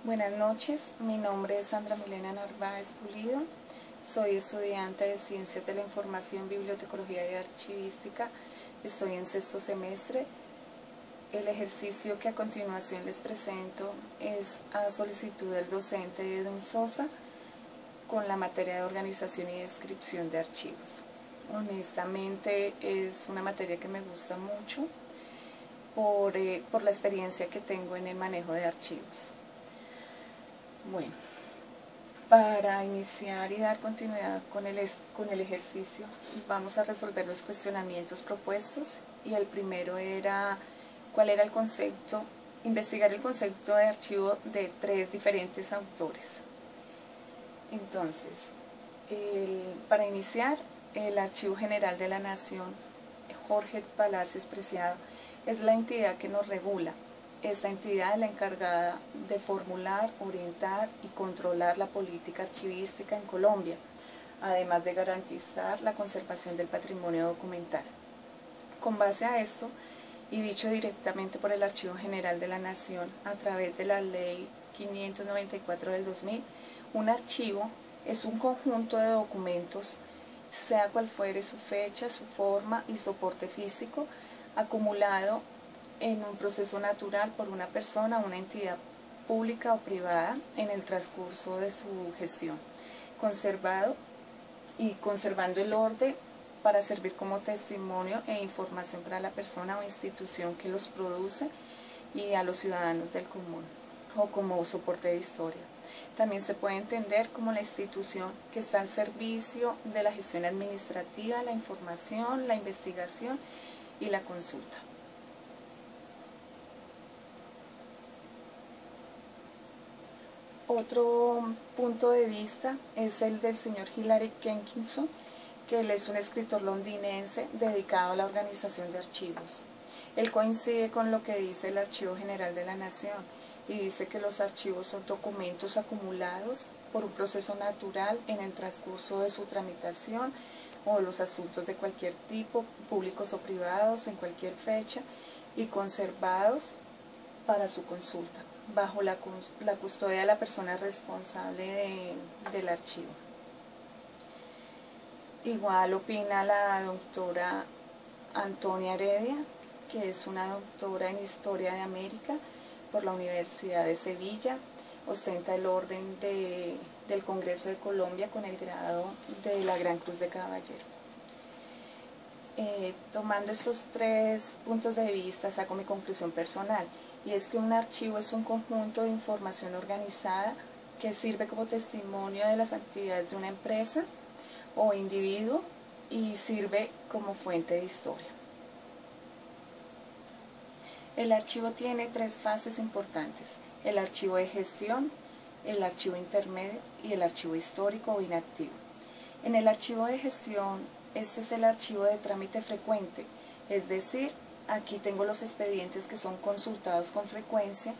Buenas noches, mi nombre es Sandra Milena Narváez Pulido, soy estudiante de Ciencias de la Información, Bibliotecología y Archivística, estoy en sexto semestre. El ejercicio que a continuación les presento es a solicitud del docente Edwin Sosa con la materia de organización y descripción de archivos. Honestamente es una materia que me gusta mucho por la experiencia que tengo en el manejo de archivos. Bueno, para iniciar y dar continuidad con el ejercicio, vamos a resolver los cuestionamientos propuestos, y el primero era cuál era el concepto, investigar el concepto de archivo de 3 diferentes autores. Entonces, para iniciar, el Archivo General de la Nación, Jorge Palacios Preciado, es la entidad que nos regula. Esta entidad es la encargada de formular, orientar y controlar la política archivística en Colombia, además de garantizar la conservación del patrimonio documental. Con base a esto, y dicho directamente por el Archivo General de la Nación a través de la Ley 594 del 2000, un archivo es un conjunto de documentos, sea cual fuere su fecha, su forma y soporte físico, acumulado en un proceso natural por una persona, una entidad pública o privada en el transcurso de su gestión, conservando el orden para servir como testimonio e información para la persona o institución que los produce y a los ciudadanos del común, o como soporte de historia. También se puede entender como la institución que está al servicio de la gestión administrativa, la información, la investigación y la consulta. Otro punto de vista es el del señor Hilary Jenkinson, que él es un escritor londinense dedicado a la organización de archivos. Él coincide con lo que dice el Archivo General de la Nación y dice que los archivos son documentos acumulados por un proceso natural en el transcurso de su tramitación o los asuntos de cualquier tipo, públicos o privados, en cualquier fecha, y conservados para su consulta, bajo la custodia de la persona responsable del archivo. Igual opina la doctora Antonia Heredia, que es una doctora en Historia de América por la Universidad de Sevilla, ostenta el orden del Congreso de Colombia con el grado de la Gran Cruz de Caballero. Tomando estos 3 puntos de vista, saco mi conclusión personal, y es que un archivo es un conjunto de información organizada que sirve como testimonio de las actividades de una empresa o individuo y sirve como fuente de historia. El archivo tiene 3 fases importantes: el archivo de gestión, el archivo intermedio y el archivo histórico o inactivo. En el archivo de gestión, este es el archivo de trámite frecuente, es decir, aquí tengo los expedientes que son consultados con frecuencia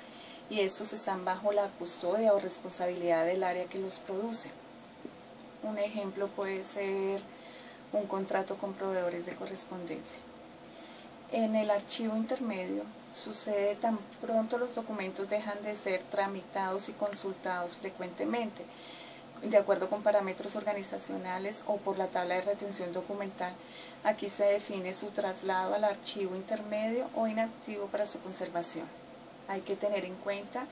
y estos están bajo la custodia o responsabilidad del área que los produce. Un ejemplo puede ser un contrato con proveedores de correspondencia. En el archivo intermedio sucede tan pronto los documentos dejan de ser tramitados y consultados frecuentemente, de acuerdo con parámetros organizacionales o por la tabla de retención documental. Aquí se define su traslado al archivo intermedio o inactivo para su conservación. Hay que tener en cuenta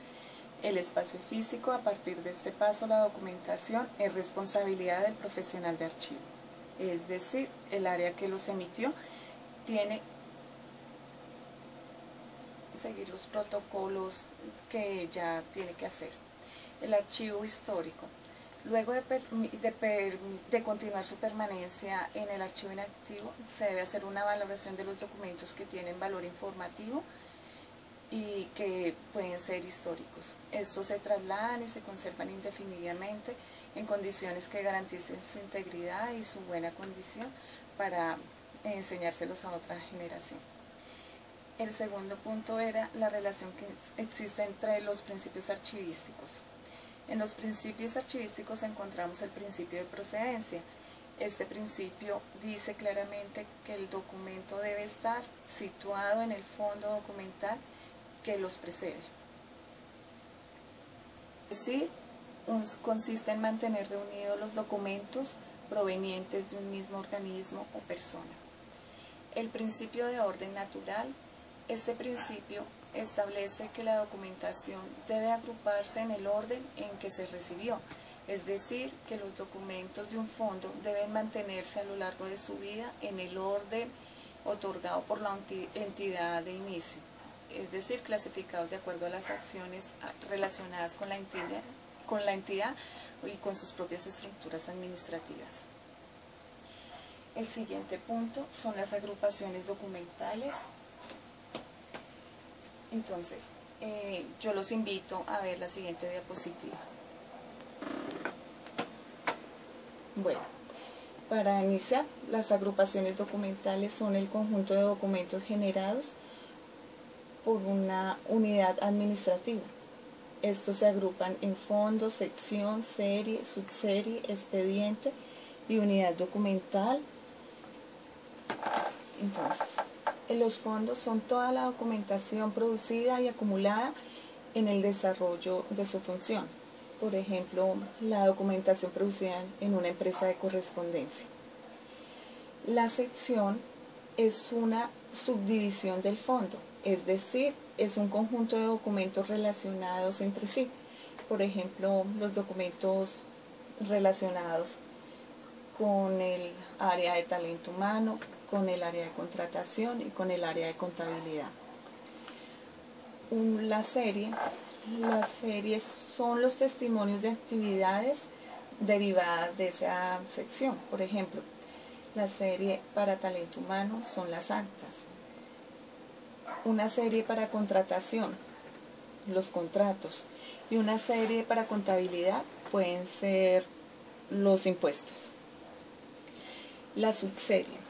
el espacio físico. A partir de este paso, la documentación es responsabilidad del profesional de archivo, es decir, el área que los emitió tiene que seguir los protocolos que ya tiene que hacer. El archivo histórico. Luego de continuar su permanencia en el archivo inactivo, se debe hacer una valoración de los documentos que tienen valor informativo y que pueden ser históricos. Estos se trasladan y se conservan indefinidamente en condiciones que garanticen su integridad y su buena condición para enseñárselos a otra generación. El segundo punto era la relación que existe entre los principios archivísticos. En los principios archivísticos encontramos el principio de procedencia. Este principio dice claramente que el documento debe estar situado en el fondo documental que los precede. decir, consiste en mantener reunidos los documentos provenientes de un mismo organismo o persona. El principio de orden natural. Este principio establece que la documentación debe agruparse en el orden en que se recibió, es decir, que los documentos de un fondo deben mantenerse a lo largo de su vida en el orden otorgado por la entidad de inicio, es decir, clasificados de acuerdo a las acciones relacionadas con la entidad y con sus propias estructuras administrativas. El siguiente punto son las agrupaciones documentales. Entonces, yo los invito a ver la siguiente diapositiva. Bueno, para iniciar, las agrupaciones documentales son el conjunto de documentos generados por una unidad administrativa. Estos se agrupan en fondo, sección, serie, subserie, expediente y unidad documental. Entonces, los fondos son toda la documentación producida y acumulada en el desarrollo de su función. Por ejemplo, la documentación producida en una empresa de correspondencia. La sección es una subdivisión del fondo, es decir, es un conjunto de documentos relacionados entre sí. Por ejemplo, los documentos relacionados con el área de talento humano, con el área de contratación y con el área de contabilidad. Las series son los testimonios de actividades derivadas de esa sección. Por ejemplo, la serie para talento humano son las actas. Una serie para contratación, los contratos. Y una serie para contabilidad pueden ser los impuestos. La subserie.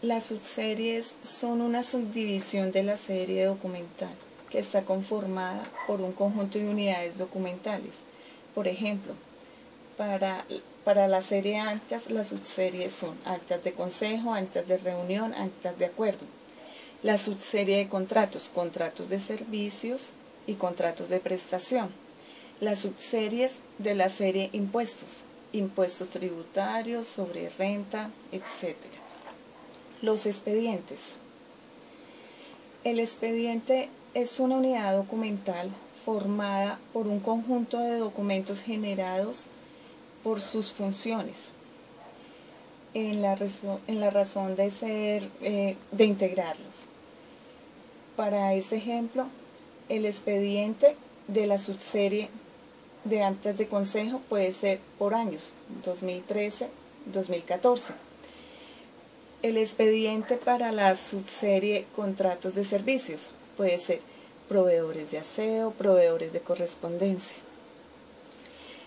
Las subseries son una subdivisión de la serie documental que está conformada por un conjunto de unidades documentales. Por ejemplo, para la serie actas, las subseries son actas de consejo, actas de reunión, actas de acuerdo. La subserie de contratos, contratos de servicios y contratos de prestación. Las subseries de la serie impuestos, impuestos tributarios, sobre renta, etc. Los expedientes. El expediente es una unidad documental formada por un conjunto de documentos generados por sus funciones, en la razón de ser, de integrarlos. Para este ejemplo, el expediente de la subserie de actas de consejo puede ser por años, 2013-2014. El expediente para la subserie contratos de servicios puede ser proveedores de aseo, proveedores de correspondencia.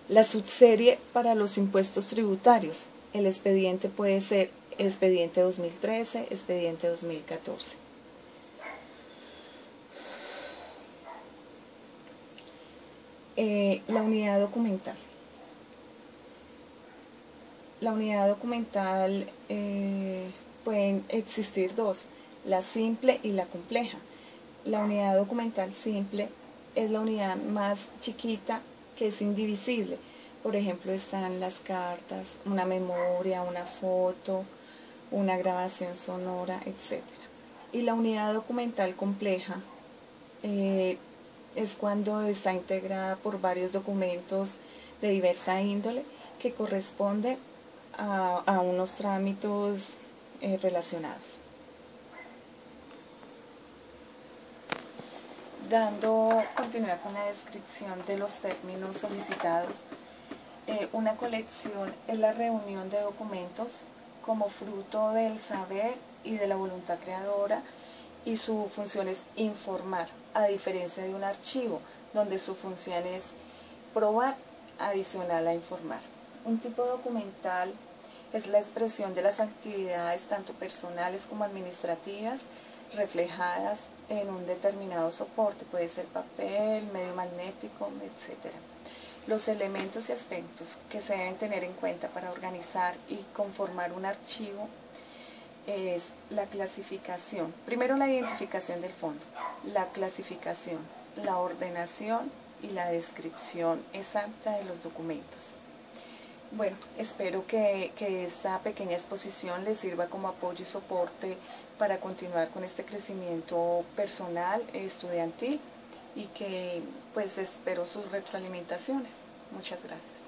La subserie para los impuestos tributarios, el expediente puede ser expediente 2013, expediente 2014. La unidad documental. La unidad documental pueden existir dos, la simple y la compleja. La unidad documental simple es la unidad más chiquita que es indivisible. Por ejemplo, están las cartas, una memoria, una foto, una grabación sonora, etc. Y la unidad documental compleja es cuando está integrada por varios documentos de diversa índole que corresponden a unos trámites relacionados. Dando continuidad con la descripción de los términos solicitados, una colección es la reunión de documentos como fruto del saber y de la voluntad creadora, y su función es informar, a diferencia de un archivo, donde su función es probar adicional a informar. Un tipo documental es la expresión de las actividades tanto personales como administrativas reflejadas en un determinado soporte, puede ser papel, medio magnético, etc. Los elementos y aspectos que se deben tener en cuenta para organizar y conformar un archivo es la clasificación. Primero, la identificación del fondo, la clasificación, la ordenación y la descripción exacta de los documentos. Bueno, espero que esta pequeña exposición les sirva como apoyo y soporte para continuar con este crecimiento personal, estudiantil, y que pues espero sus retroalimentaciones. Muchas gracias.